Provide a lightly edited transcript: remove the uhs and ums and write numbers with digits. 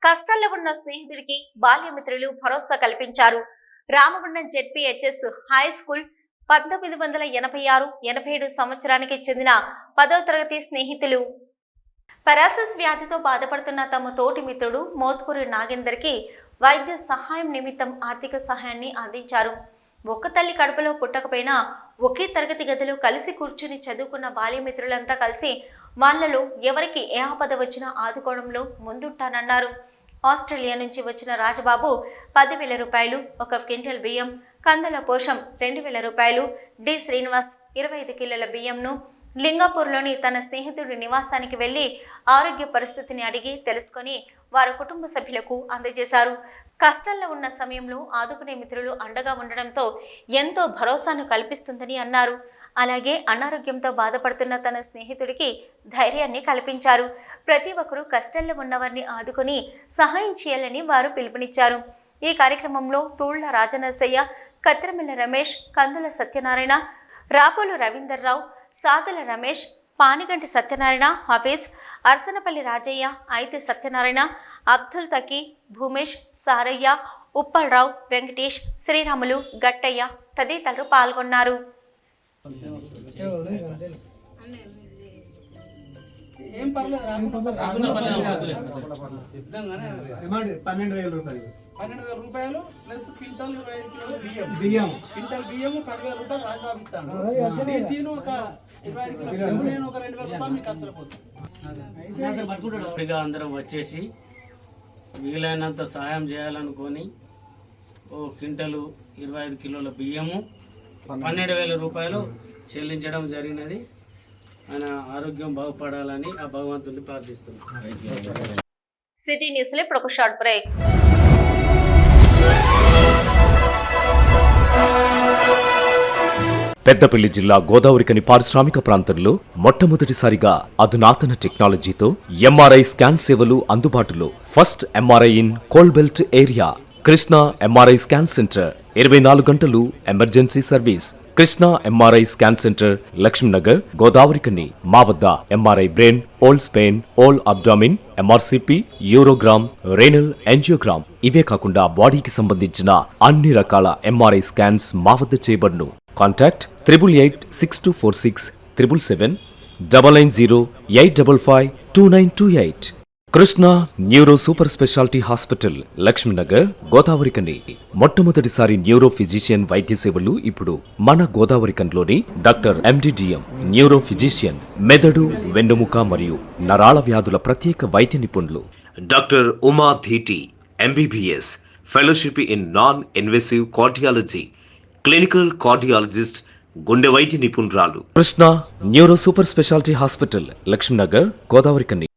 కష్టాల్లో ఉన్న స్నేహితుడికి బాల్యమిత్రులు భరోసా కల్పించారు. రామగుండం జెడ్పీహెచ్ఎస్ హై స్కూల్ 1986-87 సంవత్సరానికి చెందిన 10వ తరగతి స్నేహితులు. పెరాసిస్ వ్యాధితో బాధపడుతున్న తమ తోటి మిత్రుడు మోత్కూరి నాగేందర్కి వైద్య సహాయం నిమిత్తం ఆర్థిక సహాయాన్ని అందించారు. ఒక్క తల్లి కడుపులో పుట్టకపోయినా ఒకే తరగతి గదిలో కలిసి కూర్చుని చదువుకున్న బాల్యమిత్రులంతా కలిసి వాళ్లలో ఎవరికి ఏ ఆపద వచ్చినా ఆదుకోవడంలో ముందుంటానన్నారు. ఆస్ట్రేలియా నుంచి వచ్చిన రాజబాబు 10,000 రూపాయలు, 1 క్వింటల్ బియ్యం, కందల పోషం 2,000 రూపాయలు, డి శ్రీనివాస్ 25 కిలోల బియ్యంను లింగాపూర్లోని తన స్నేహితుడి నివాసానికి వెళ్లి ఆరోగ్య పరిస్థితిని అడిగి తెలుసుకొని వారి కుటుంబ సభ్యులకు అందజేశారు. కష్టాల్లో ఉన్న సమయంలో ఆదుకునే మిత్రులు అండగా ఉండడంతో ఎంతో భరోసాను కల్పిస్తుందని అన్నారు. అలాగే అనారోగ్యంతో బాధపడుతున్న తన స్నేహితుడికి ధైర్యాన్ని కల్పించారు. ప్రతి ఒక్కరూ కష్టాల్లో ఉన్నవారిని ఆదుకొని సహాయం చేయాలని వారు పిలుపునిచ్చారు. ఈ కార్యక్రమంలో తూళ్ల రాజనరసయ్య, కత్తిరమిల్ల రమేష్, కందుల సత్యనారాయణ, రాపోలు రవీందర్రావు, సాదల రమేష్, పానిగంటి సత్యనారాయణ, హఫీజ్, అర్సనపల్లి రాజయ్య, ఐతి సత్యనారాయణ, అబ్దుల్ తకీ, భూమేష్, సారయ్య, ఉప్పలరావు, వెంకటేష్, శ్రీరాములు, గట్టయ్య తదితరులు పాల్గొన్నారు. ప్లస్ క్వింటల్ 25 బియ్యం, క్వింటల్ బియ్యం 10,000 రూపాయలు రాజబాబు ఇస్తాను. డీసీను ఒక 25 కిలోలు, నేను ఒక 2,000 రూపాయలు మీ ఖర్చుల కోసం. అందరం వచ్చేసి వీలైనంత సహాయం చేయాలనుకొని ఓ క్వింటలు 25 కిలోల బియ్యము 12,000 రూపాయలు చెల్లించడం జరిగినది. ఆయన ఆరోగ్యం బాగుపడాలని ఆ భగవంతుని ప్రార్థిస్తున్నాం. సిటీ న్యూస్ లో ఇప్పుడు ఒక షార్ట్ బ్రేక్. పెద్దపల్లి జిల్లా గోదావరికని పారిశ్రామిక ప్రాంతంలో మొట్టమొదటిసారిగా అధునాతన టెక్నాలజీతో ఎంఆర్ఐ స్కాన్ సేవలు అందుబాటులో. First MRI in coal belt area. Krishna MRI scan centre 24 గంటలు emergency service. Krishna MRI scan centre, Lakshminagar, Godavarikhani. మా వద్ద MRI brain, whole spine, whole abdomen, MRCP, urogram, renal angiogram, ఇవే కాకుండా బాడీకి సంబంధించిన అన్ని రకాల ఎంఆర్ఐ స్కాన్స్ మా వద్ద చేయబడును. Contact 888646 777 990 855 2928. Krishna neuro super speciality hospital, Lakshminagar, Godavarikhani. మొట్టమొదటిసారి న్యూరో ఫిజిషియన్ వైద్య సేవలు ఇప్పుడు మన గోదావరికన్లోని డాక్టర్ ఎండిడిఎం న్యూరో ఫిజిషియన్, మెదడు, వెన్నుముక మరియు నరాల వ్యాధుల ప్రత్యేక వైద్య నిపుణులు. Doctor Uma Dheeti MBBS, fellowship in non invasive cardiology, clinical cardiologist, గుండె వైద్య నిపుణురాలు. Krishna neuro super speciality hospital, Lakshminagar, Godavarikhani.